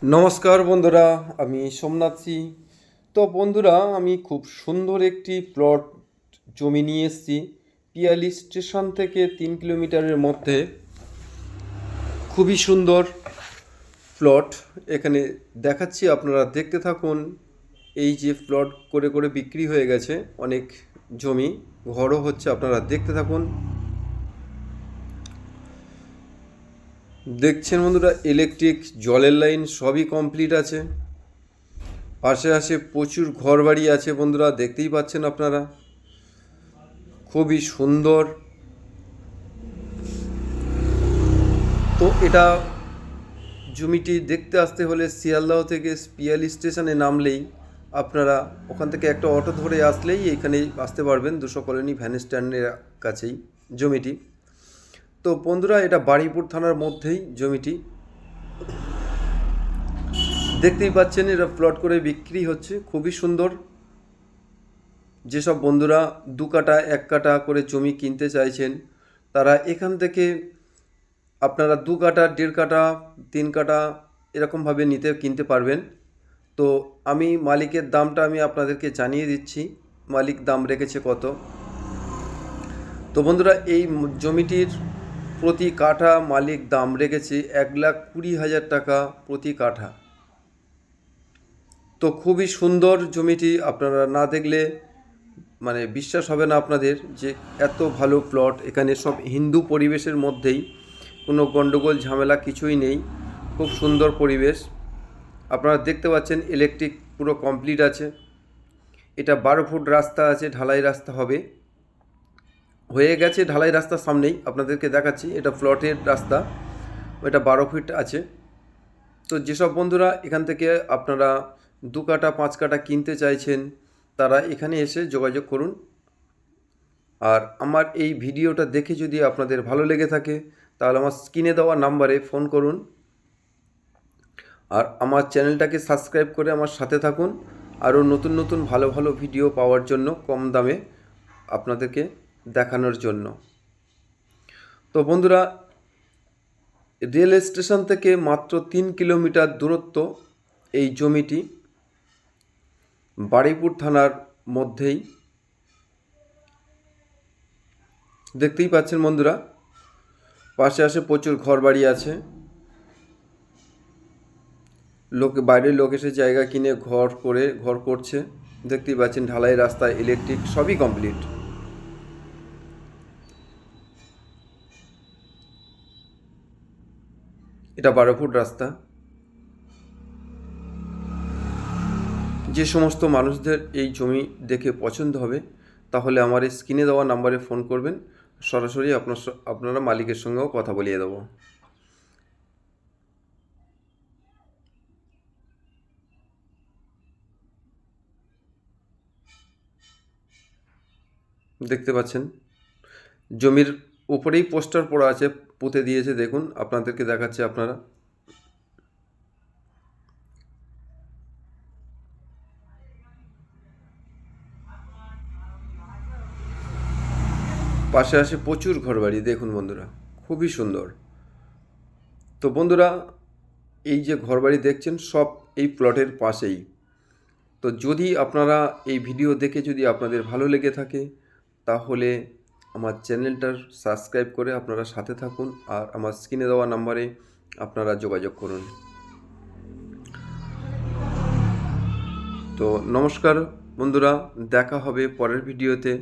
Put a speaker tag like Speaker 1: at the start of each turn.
Speaker 1: নমস্কার বন্ধুরা, আমি সোমনাথজি। তো বন্ধুরা, আমি খুব সুন্দর একটি প্লট জমি নিয়ে এসেছি পিয়ালি স্টেশন থেকে 3 কিলোমিটারের মধ্যে। খুবই সুন্দর প্লট এখানে দেখাচ্ছি, আপনারা দেখতে থাকুন। এই যে প্লট করে করে বিক্রি হয়ে গেছে অনেক জমি, ঘরও হচ্ছে, আপনারা দেখতে থাকুন। দেখছেন বন্ধুরা, ইলেকট্রিক, জলের লাইন সবই কমপ্লিট আছে। পাশে প্রচুর ঘরবাড়ি আছে বন্ধুরা, দেখতেই পাচ্ছেন আপনারা। খুবই সুন্দর। তো এটা জমিটি দেখতে আসতে হলে শিয়ালদহ থেকে পিয়ালি স্টেশনে নামলেই আপনারা ওখান থেকে একটা অটো ধরে আসলেই এখানে আসতে পারবেন, 200 কলোনি ভ্যান স্ট্যান্ডের কাছেই জমিটি। তো বন্ধুরা, এটা বারুইপুর থানার মধ্যেই জমিটি দেখতেই পাচ্ছেন। এটা প্লট করে বিক্রি হচ্ছে, খুবই সুন্দর। যেসব বন্ধুরা 2 কাঠা 1 কাঠা করে জমি কিনতে চাইছেন, তারা এখান থেকে আপনারা 2 কাঠা 1.5 কাঠা 3 কাঠা এরকমভাবে কিনতে পারবেন। তো আমি মালিকের দামটা আমি আপনাদেরকে জানিয়ে দিচ্ছি, মালিক দাম রেখেছে কত। তো বন্ধুরা, এই জমিটির প্রতি কাঠা মালিক দাম রেখেছে 1,20,000 টাকা প্রতি কাঠা। তো খুবই সুন্দর জমিটি, আপনারা না দেখলে মানে বিশ্বাস হবে না আপনাদের যে এত ভালো প্লট। এখানে সব হিন্দু পরিবেশের মধ্যেই, কোনো গণ্ডগোল ঝামেলা কিছুই নেই, খুব সুন্দর পরিবেশ। আপনারা দেখতে পাচ্ছেন ইলেকট্রিক পুরো কমপ্লিট আছে। এটা 12 ফুট রাস্তা আছে, ঢালাই রাস্তা হবে, হয়ে গেছে ঢালাই রাস্তার সামনেই আপনাদেরকে দেখাচ্ছি। এটা প্লটের রাস্তা, এটা 12 ফিট আছে। তো যেসব বন্ধুরা এখান থেকে আপনারা 2 কাঠা 5 কাঠা কিনতে চাইছেন, তারা এখানে এসে যোগাযোগ করুন। আর আমার এই ভিডিওটা দেখে যদি আপনাদের ভালো লেগে থাকে, তাহলে আমার স্ক্রিনে দেওয়া নাম্বারে ফোন করুন। আর আমার চ্যানেলটাকে সাবস্ক্রাইব করে আমার সাথে থাকুন, আরও নতুন নতুন ভালো ভালো ভিডিও পাওয়ার জন্য, কম দামে আপনাদেরকে দেখানোর জন্য। তো বন্ধুরা, রেল স্টেশন থেকে মাত্র 3 কিলোমিটার দূরত্ব এই জমিটি, বারুইপুর থানার মধ্যেই। দেখতেই পাচ্ছেন বন্ধুরা, পাশে প্রচুর ঘরবাড়ি আছে। বাইরের লোক এসে জায়গা কিনে ঘর করছে। দেখতেই পাচ্ছেন ঢালাই রাস্তা, ইলেকট্রিক সবই কমপ্লিট। এটা 12 ফুট রাস্তা। যে সমস্ত মানুষদের এই জমি দেখে পছন্দ হবে, তাহলে আমার এই স্ক্রিনে দেওয়া নাম্বারে ফোন করবেন, সরাসরি আপনারা মালিকের সঙ্গেও কথা বলিয়ে দেবো। দেখতে পাচ্ছেন জমির উপরেই পোস্টার পড়া আছে, পুঁতে দিয়েছে, দেখুন আপনাদেরকে দেখাচ্ছে। আপনারা পাশে প্রচুর ঘরবাড়ি, দেখুন বন্ধুরা, খুবই সুন্দর। তো বন্ধুরা, এই যে ঘরবাড়ি দেখছেন সব এই প্লটের পাশেই। তো যদি আপনারা এই ভিডিও দেখে যদি আপনাদের ভালো লেগে থাকে, তাহলে আমার চ্যানেলটার সাবস্ক্রাইব করে আপনারা সাথে থাকুন, আর আমার স্ক্রিনে দেওয়া নাম্বারে আপনারা যোগাযোগ করুন। তো নমস্কার বন্ধুরা, দেখা হবে পরের ভিডিওতে।